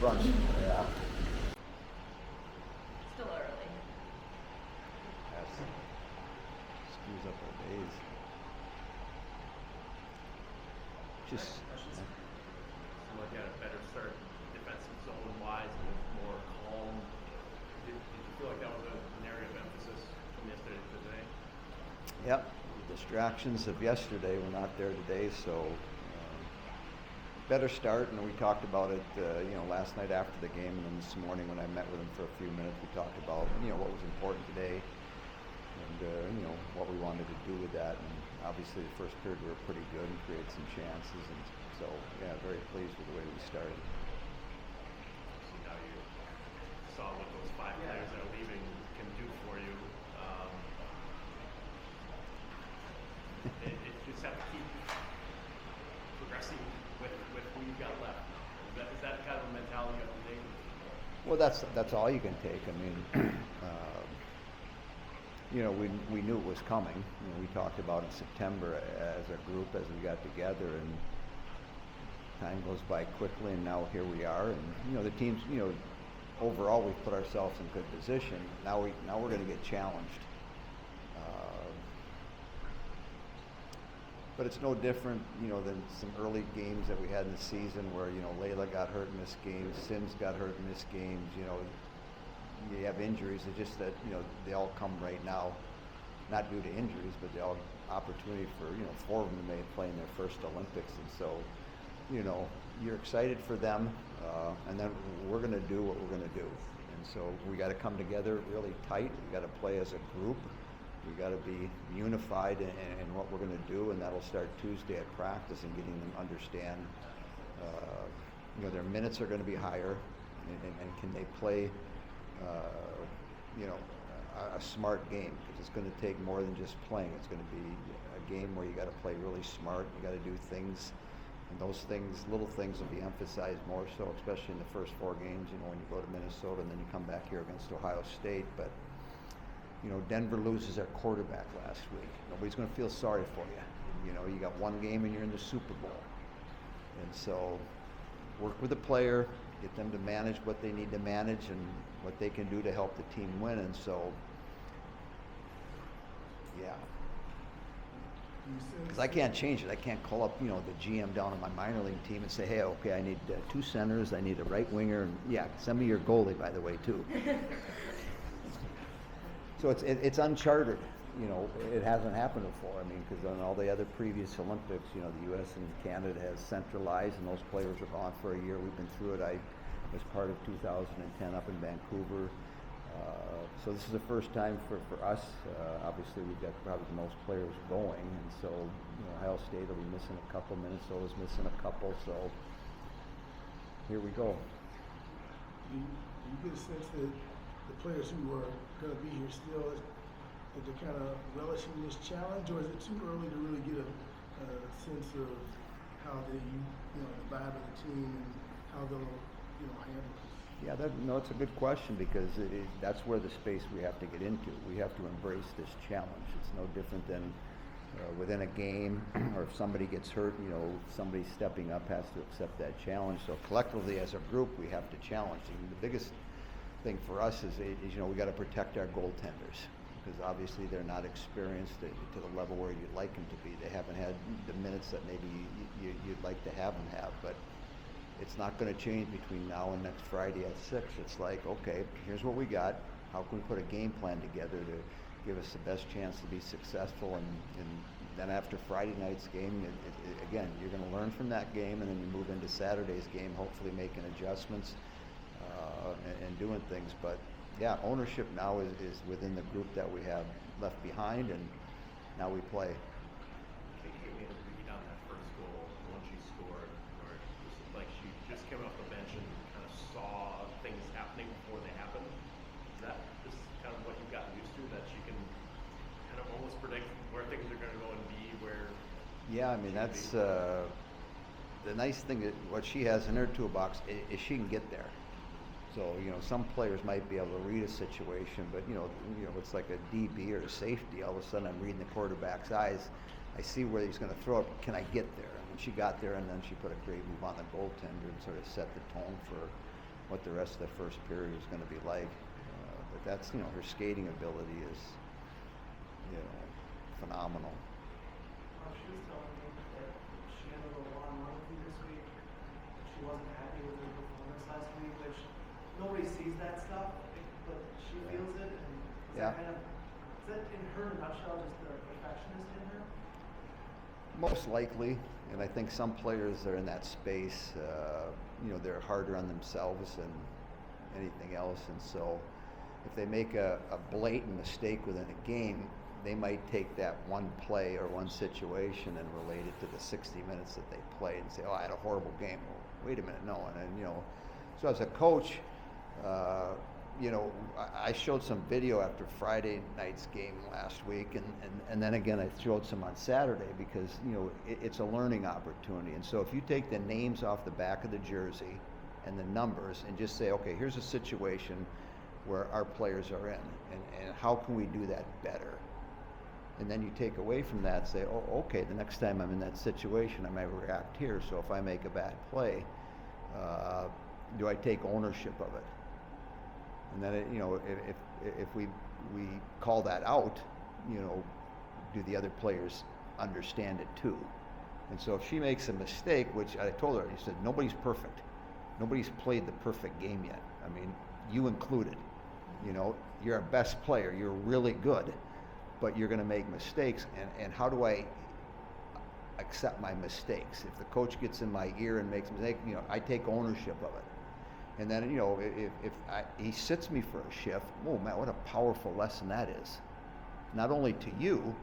Brunch. Yeah. Still early. That's screws up our days. Just. Seemed like you had a better start defensive zone wise and was more calm. Did you feel like that was an area of emphasis from yesterday to today? Yep. The distractions of yesterday were not there today, so better start. And we talked about it, last night after the game, and then this morning when I met with him for a few minutes, we talked about what was important today, and what we wanted to do with that. And obviously, the first period we were pretty good and created some chances, and so yeah, very pleased with the way we started. See how you saw what those 5 players that are leaving can do for you. It just have to keep progressing with who you've got left. Is that kind of a mentality you have to take? Well, that's all you can take. I mean, we knew it was coming. We talked about it in September as a group, as we got together, and time goes by quickly, and now here we are. And the teams, overall we've put ourselves in good position. Now we're going to get challenged. But it's no different, than some early games that we had in the season where, Layla got hurt and missed games, Simms got hurt and missed games. You have injuries. It's just that, they all come right now, not due to injuries, but they all opportunity for, 4 of them to maybe play in their first Olympics. And so, you're excited for them, and then we're going to do what we're going to do. And so we got to come together really tight. We got to play as a group. We got to be unified in what we're going to do, and that'll start Tuesday at practice and getting them to understand, their minutes are going to be higher, and can they play, a smart game, because it's going to take more than just playing. It's going to be a game where you got to play really smart. You got to do things, and those things, little things, will be emphasized more so, especially in the first 4 games. When you go to Minnesota and then you come back here against Ohio State, but. Denver loses their quarterback last week. Nobody's going to feel sorry for you. You got 1 game and you're in the Super Bowl. And so work with the player, get them to manage what they need to manage and what they can do to help the team win. And so, yeah. Because I can't change it. I can't call up, the GM down on my minor league team and say, hey, okay, I need 2 centers, I need a right winger, and yeah, send me your goalie, by the way, too. So it's uncharted, it hasn't happened before. I mean, because on all the other previous Olympics, the U.S. and Canada has centralized, and those players are gone for a year. We've been through it. I was part of 2010 up in Vancouver. So this is the first time for us. Obviously, we've got probably the most players going, and so Ohio State will be missing a couple, Minnesota's missing a couple. So here we go. Do you get a sense that the players who are going to be here still, that they're kind of relishing this challenge, or is it too early to really get a sense of how they, the vibe of the team and how they'll, handle it? Yeah, it's a good question, because that's where the space we have to get into. We have to embrace this challenge. It's no different than within a game, or if somebody gets hurt, somebody stepping up has to accept that challenge. So collectively, as a group, we have to challenge. And the biggest thing for us is we got to protect our goaltenders, because obviously they're not experienced to the level where you'd like them to be. They haven't had the minutes that maybe you'd like to have them have, but it's not going to change between now and next Friday at 6. It's like, okay, here's what we got. How can we put a game plan together to give us the best chance to be successful? And then after Friday night's game, again, you're going to learn from that game, and then you move into Saturday's game, hopefully making adjustments and doing things. But yeah, ownership now is within the group that we have left behind, and now we play. Give me a read on that first goal, the one she scored, where it was like she just came off the bench and kind of saw things happening before they happened. Is that just kind of what you've gotten used to, that she can kind of almost predict where things are going to go and be where? Yeah, I mean, that's the nice thing, that what she has in her toolbox is she can get there. So, some players might be able to read a situation, but, it's like a DB or a safety. All of a sudden, I'm reading the quarterback's eyes. I see where he's going to throw it. Can I get there? And she got there, and then she put a great move on the goaltender and sort of set the tone for what the rest of the first period is going to be like. But that's, her skating ability is, phenomenal. She was telling me that she handled a one-on-one with you this week. She wasn't happy with her performance last week, which nobody sees that stuff, but she feels it. And is Yeah. is that in her nutshell just the perfectionist in her? Most likely, and I think some players are in that space. They're harder on themselves than anything else, and so if they make a blatant mistake within a game, they might take that one play or one situation and relate it to the 60 minutes that they played and say, "Oh, I had a horrible game." Well, wait a minute, no. And so as a coach, I showed some video after Friday night's game last week, and then again I showed some on Saturday because it's a learning opportunity. And so if you take the names off the back of the jersey and the numbers and just say, okay, here's a situation where our players are in, and how can we do that better? And then you take away from that, say, oh, okay, the next time I'm in that situation, I might react here. So if I make a bad play, do I take ownership of it? And then, if we call that out, do the other players understand it too? And so if she makes a mistake, which I told her, I said, nobody's perfect. Nobody's played the perfect game yet. I mean, you included. You're a best player. You're really good, but you're going to make mistakes. And how do I accept my mistakes? If the coach gets in my ear and makes a mistake, I take ownership of it. And then, if he sits me for a shift, oh man, what a powerful lesson that is. Not only to you,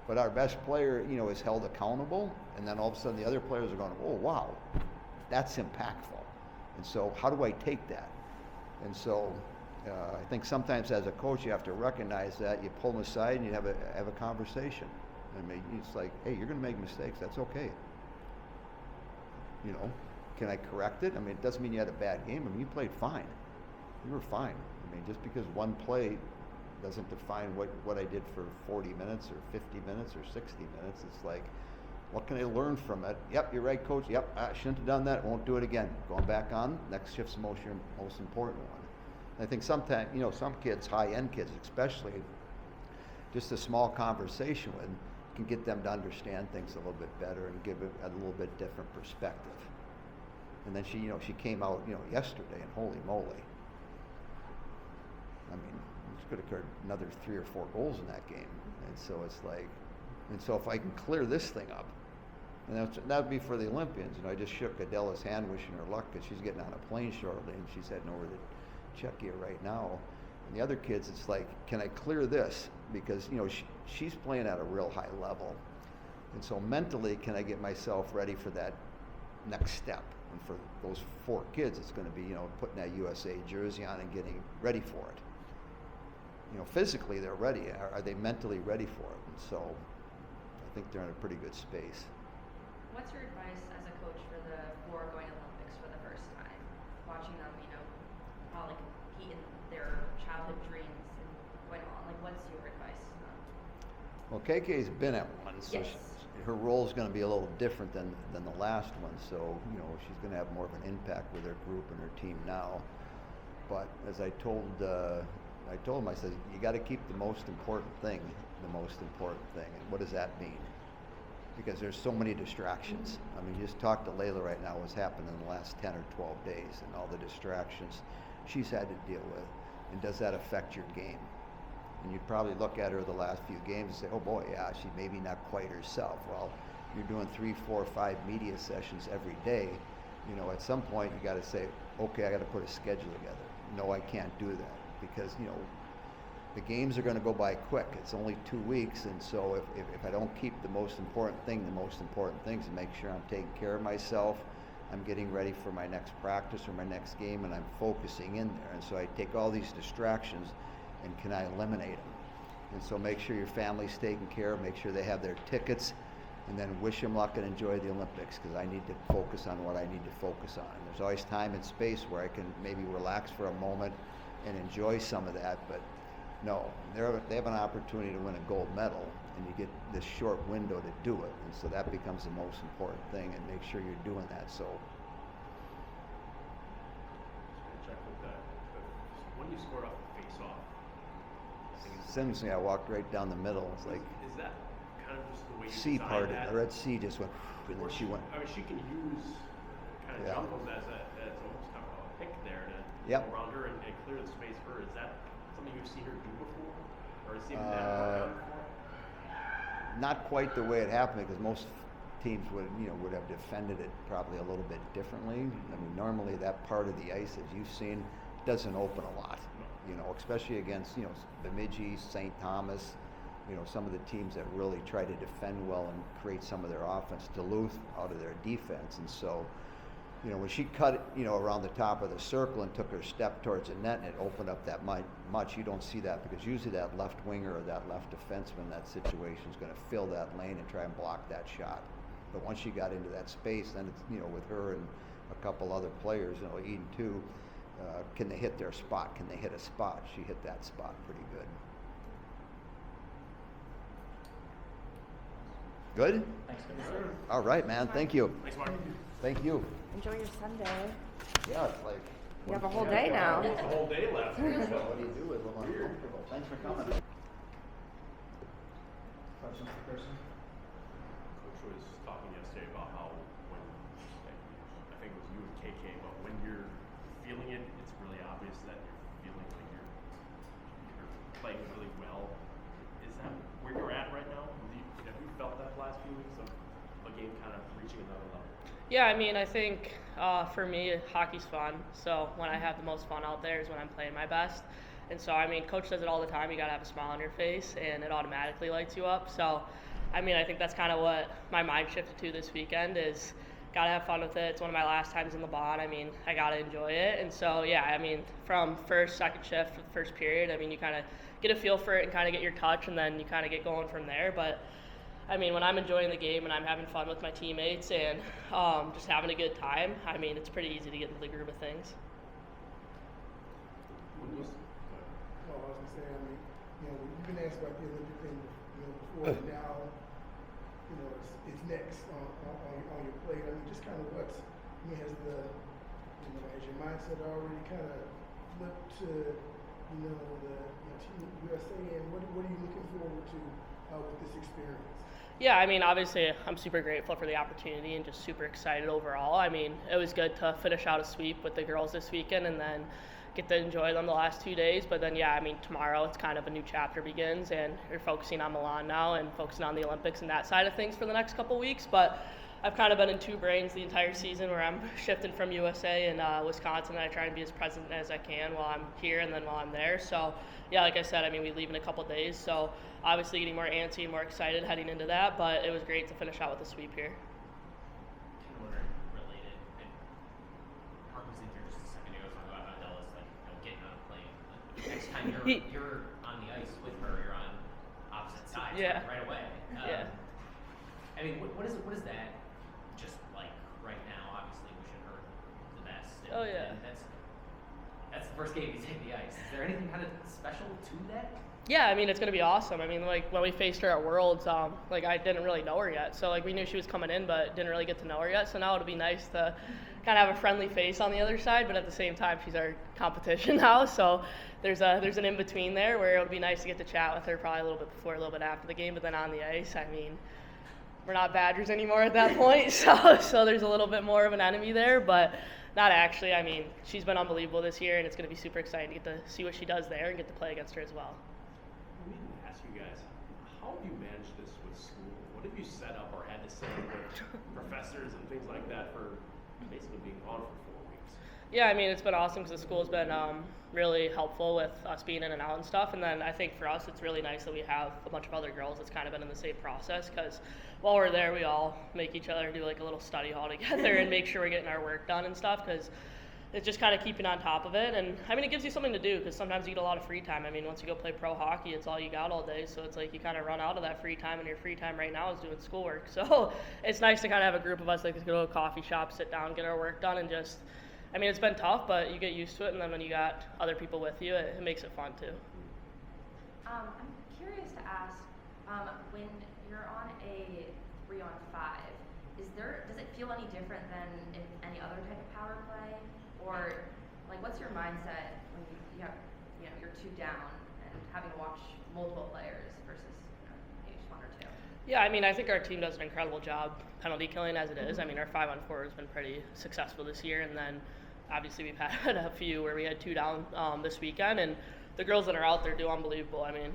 but our best player, is held accountable. And then all of a sudden the other players are going, oh wow, that's impactful. And so how do I take that? And so I think sometimes as a coach you have to recognize that. You pull them aside and you have a conversation. I mean, it's like, hey, you're going to make mistakes. That's okay. Can I correct it? I mean, it doesn't mean you had a bad game. I mean, you played fine. You were fine. I mean, just because one play doesn't define what I did for 40 minutes or 50 minutes or 60 minutes. It's like, what can I learn from it? Yep, you're right, coach. Yep, I shouldn't have done that. Won't do it again. Going back on. Next shift's the most important one. And I think sometimes, some kids, high-end kids especially, just a small conversation with them can get them to understand things a little bit better and give it a little bit different perspective. And then she came out, yesterday, and holy moly. I mean, she could have scored another 3 or 4 goals in that game. And so it's like, so if I can clear this thing up, and that would be for the Olympians. I just shook Adela's hand wishing her luck because she's getting on a plane shortly, and she's heading over to Czechia right now. And the other kids, it's like, can I clear this? Because, she's playing at a real high level. And so mentally, can I get myself ready for that next step? And for those 4 kids, it's going to be, putting that USA jersey on and getting ready for it. Physically they're ready. Are they mentally ready for it? And so I think they're in a pretty good space. What's your advice as a coach for the 4 going to Olympics for the first time? Watching them, probably compete in their childhood dreams and going on. Like, what's your advice? Well, KK's been at one, so Yes. her role is going to be a little different than the last one. So, she's going to have more of an impact with her group and her team now. But as I told him, I said, you got to keep the most important thing the most important thing. And what does that mean? Because there's so many distractions. I mean, you just talk to Layla right now, what's happened in the last 10 or 12 days and all the distractions she's had to deal with. And does that affect your game? And you'd probably look at her the last few games and say, oh boy, yeah, she's maybe not quite herself. Well, you're doing 3, 4, 5 media sessions every day. At some point you got to say, okay, I got to put a schedule together. No, I can't do that because, the games are going to go by quick. It's only 2 weeks, and so if I don't keep the most important thing to make sure I'm taking care of myself, I'm getting ready for my next practice or my next game, and I'm focusing in there. And so I take all these distractions, and can I eliminate them? And so make sure your family's taken care of, make sure they have their tickets, and then wish them luck and enjoy the Olympics, because I need to focus on what I need to focus on. And there's always time and space where I can maybe relax for a moment and enjoy some of that, but no, they have an opportunity to win a gold medal, and you get this short window to do it, and so that becomes the most important thing, and make sure you're doing that. So Check when you scored off the face-off, I think it's Simms, yeah, walked right down the middle. It's like is that kind of just the way you C designed parted. that? I read C just went, and then Or she went. I mean, she can use kind of Yeah. jumpers as almost kind of a pick there to Yep. go around her and clear the space for her. Is that something you've seen her do before, or has seen that work out before? Not quite the way it happened, because most teams would have defended it probably a little bit differently. I mean, normally that part of the ice, as you've seen, doesn't open a lot. Especially against Bemidji, St. Thomas, some of the teams that really try to defend well and create some of their offense. Duluth out of their defense, and so when she cut it, around the top of the circle and took her step towards the net and it opened up that much, you don't see that, because usually that left winger or that left defenseman in that situation is going to fill that lane and try and block that shot. But once she got into that space, then it's, with her and a couple other players, Eden too, can they hit their spot? Can they hit a spot? She hit that spot pretty good. Good? Thanks, Sure. All right, man. Thank you. Thanks, Mark. Thank you. Enjoy your Sunday. Yeah, it's like. You have a whole day now. A whole day left. What do you do with them uncomfortable? Thanks for coming. Questions for Kirsten? Coach was talking yesterday about how when I think it was you and KK, but when you're feeling it, it's really obvious that you're feeling like you're playing really well. Is that where you're at right now? Have you felt that last few weeks of a game kind of reaching another level? Yeah, I mean, I think for me, hockey's fun. So when I have the most fun out there is when I'm playing my best. And so, I mean, coach says it all the time, you got to have a smile on your face, and it automatically lights you up. So, I mean, I think that's kind of what my mind shifted to this weekend is got to have fun with it. It's one of my last times in the bond. I mean, I got to enjoy it. And so, yeah, I mean, from first, second shift to the first period, I mean, you kind of get a feel for it and kind of get your touch, and then you kind of get going from there. But I mean, when I'm enjoying the game and I'm having fun with my teammates and just having a good time, I mean, it's pretty easy to get into the groove of things. Well, I was gonna say, I mean, you've been asked about the Olympic thing, before, and now, it's next on your plate. I mean, just kind of has your mindset already kind of flipped to, the Team USA, and what are you looking forward to with this experience? Yeah, I mean, obviously, I'm super grateful for the opportunity and just super excited overall. I mean, it was good to finish out a sweep with the girls this weekend and then get to enjoy them the last 2 days. But then, yeah, I mean, tomorrow it's kind of a new chapter begins, and you're focusing on Milan now and focusing on the Olympics and that side of things for the next couple weeks. But I've kind of been in two brains the entire season where I'm shifting from USA and Wisconsin, and I try and be as present as I can while I'm here and then while I'm there. So, yeah, like I said, I mean, we leave in a couple days, so obviously getting more antsy and more excited heading into that, but it was great to finish out with a sweep here. Kind of related, and Mark was in here just a second ago talking about how Dallas, getting on a plane. Like, next time you're on the ice with her, you're on opposite sides right away. Yeah. I mean, what is that just like right now? Obviously, wishing her the best. And, Yeah. And that's the first game you take the ice. Is there anything kind of special to that? Yeah, I mean, it's going to be awesome. I mean, like, when we faced her at Worlds, I didn't really know her yet. So, we knew she was coming in, but didn't really get to know her yet. So now it'll be nice to kind of have a friendly face on the other side, but at the same time, she's our competition now. So there's an in-between there where it'll be nice to get to chat with her probably a little bit before, a little bit after the game. But then on the ice, I mean, we're not Badgers anymore at that point. So there's a little bit more of an enemy there, but not actually. I mean, she's been unbelievable this year, and it's going to be super exciting to get to see what she does there and get to play against her as well. We didn't ask you guys, how have you managed this with school? What have you set up or had to say with professors and things like that for basically being gone for 4 weeks? Yeah, I mean, it's been awesome because the school's been really helpful with us being in and out and stuff. And then I think for us, it's really nice that we have a bunch of other girls that's kind of been in the same process because while we're there, we all make each other do like a little study hall together and make sure we're getting our work done and stuff because it's just kind of keeping on top of it. And I mean, it gives you something to do because sometimes you get a lot of free time. I mean, once you go play pro hockey, it's all you got all day. So it's like you kind of run out of that free time, and your free time right now is doing schoolwork. So it's nice to kind of have a group of us that can go to a coffee shop, sit down, get our work done, and just, I mean, it's been tough, but you get used to it. And then when you got other people with you, it makes it fun too. I'm curious to ask, when you're on a 3-on-5, does it feel any different than in any other type of power play? Or, like, what's your mindset when you have you're 2 down and having to watch multiple players versus maybe just 1 or 2? Yeah, I mean, I think our team does an incredible job penalty killing as it is. I mean, our 5-on-4 has been pretty successful this year, and then obviously we've had a few where we had 2 down this weekend, and the girls that are out there do unbelievable. I mean,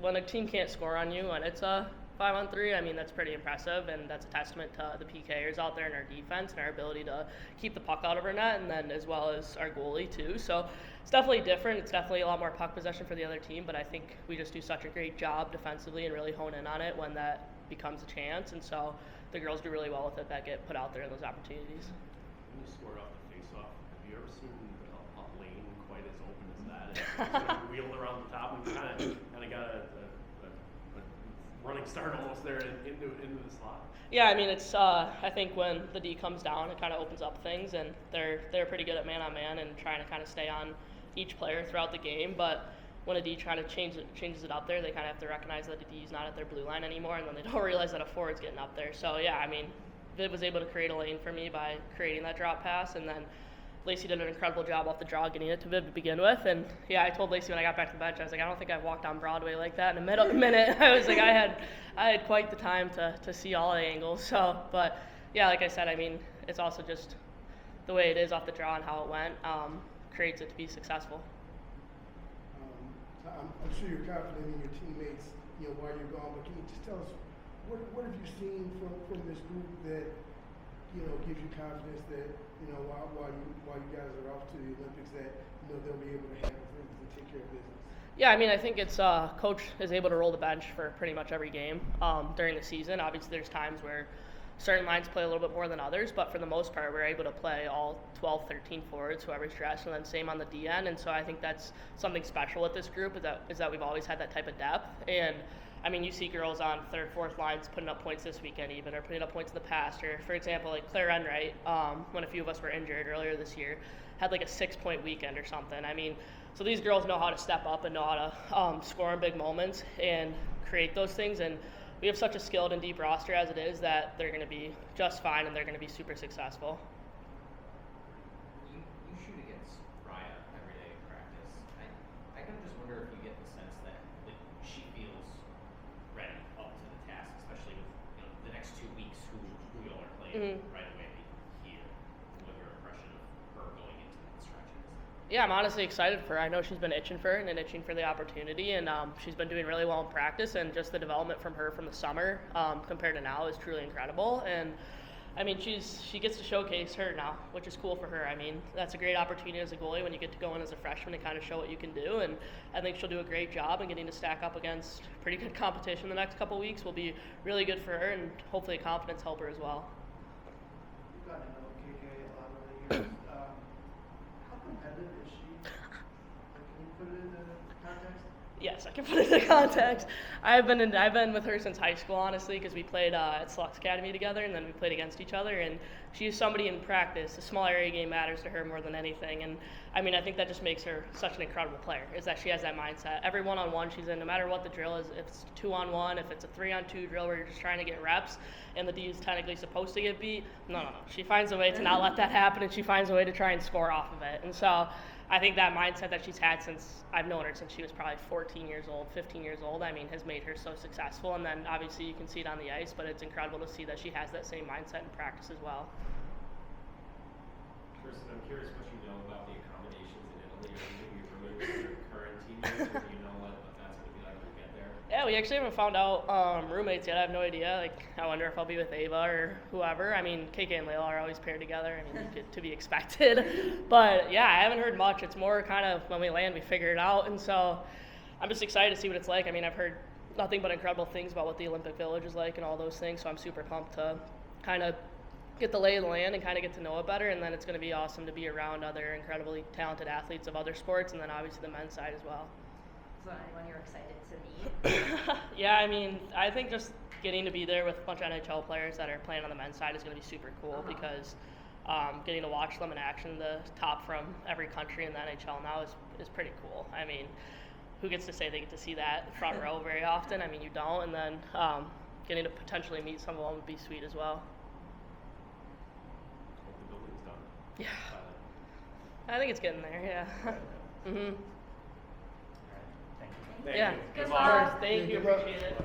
when a team can't score on you and it's a 5-on-3, I mean, that's pretty impressive, and that's a testament to the PKers out there in our defense and our ability to keep the puck out of our net, and then as well as our goalie too. So it's definitely different. It's definitely a lot more puck possession for the other team, but I think we just do such a great job defensively and really hone in on it when that becomes a chance, and so the girls do really well with it that get put out there in those opportunities. When you scored off the face-off, have you ever seen a lane quite as open as that? And wheeled around the top and kind of got a running start almost there into the slot. Yeah, I mean, it's I think when the D comes down, it kind of opens up things, and they're pretty good at man-on-man and trying to kind of stay on each player throughout the game. But when a D trying to changes it up there, they kind of have to recognize that the D is not at their blue line anymore, and then they don't realize that a forward's getting up there. So yeah, I mean, Viv was able to create a lane for me by creating that drop pass, and then Lacey did an incredible job off the draw getting it to Viv to begin with. And yeah, I told Lacey when I got back to the bench, I was like, I don't think I've walked on Broadway like that in a minute. I was like, I had quite the time to see all the angles. So, but yeah, like I said, I mean, it's also just the way it is off the draw and how it went creates it to be successful. I'm sure you're confident in your teammates, while you're gone, but can you just tell us what have you seen from this group that gives you confidence that while you guys are off to the Olympics that they'll be able to handle things and take care of business? Yeah, I mean, I think it's coach is able to roll the bench for pretty much every game during the season. Obviously, there's times where certain lines play a little bit more than others, but for the most part, we're able to play all 12, 13 forwards, whoever's dressed, and then same on the D end. And so I think that's something special with this group is that we've always had that type of depth. And I mean, you see girls on 3rd, 4th lines putting up points this weekend even, or putting up points in the past. Or for example, like Claire Enright, when a few of us were injured earlier this year, had like a 6-point weekend or something. I mean, so these girls know how to step up and know how to score in big moments and create those things. And we have such a skilled and deep roster as it is that they're going to be just fine and they're going to be super successful. You shoot against Raya every day in practice. I kind of just wonder if you get the sense that she feels ready up to the task, especially with the next 2 weeks who y'all are playing right away here. What your impression of her going into that stretch is? Yeah, I'm honestly excited for her. I know she's been itching for it and itching for the opportunity, and she's been doing really well in practice, and just the development from her from the summer compared to now is truly incredible. And I mean, she gets to showcase her now, which is cool for her. I mean, that's a great opportunity as a goalie when you get to go in as a freshman and kind of show what you can do, and I think she'll do a great job, and getting to stack up against pretty good competition the next couple weeks will be really good for her, and hopefully a confidence helper as well. You've gotten to know KK a lot over the years. How competitive is she? Can you put it into context? Yes, I can put it into context. I've been with her since high school, honestly, because we played at Slux Academy together, and then we played against each other. And she's somebody in practice. A small area game matters to her more than anything. And I mean, I think that just makes her such an incredible player. Is that she has that mindset. Every one-on-one she's in, no matter what the drill is, if it's 2-on-1, if it's a 3-on-2 drill where you're just trying to get reps, and the D is technically supposed to get beat. No. She finds a way to not let that happen, and she finds a way to try and score off of it. And so I think that mindset that she's had since I've known her since she was probably 14 years old, 15 years old, I mean, has made her so successful. And then obviously you can see it on the ice, but it's incredible to see that she has that same mindset in practice as well. Kirsten, I'm curious what you know about the accommodations in Italy. Are you familiar with your current teammates, or do you know what that's going to be like when you get there? Yeah, we actually haven't found out roommates yet. I have no idea. Like, I wonder if I'll be with Ava or whoever. I mean, KK and Layla are always paired together. I mean, to be expected. But yeah, I haven't heard much. It's more kind of when we land, we figure it out. And so I'm just excited to see what it's like. I mean, I've heard nothing but incredible things about what the Olympic Village is like and all those things. So I'm super pumped to kind of get the lay of the land and kind of get to know it better. And then it's going to be awesome to be around other incredibly talented athletes of other sports, and then obviously the men's side as well. So anyone you're excited to meet? Yeah, I mean, I think just getting to be there with a bunch of NHL players that are playing on the men's side is going to be super cool because getting to watch them in action, the top from every country in the NHL now is pretty cool. I mean, who gets to say they get to see that front row very often? I mean, you don't. And then getting to potentially meet some of them would be sweet as well. Hope the building's done. Yeah. I think it's getting there, yeah. Yeah. Good Of luck. course. Thank you. Good luck. Appreciate it.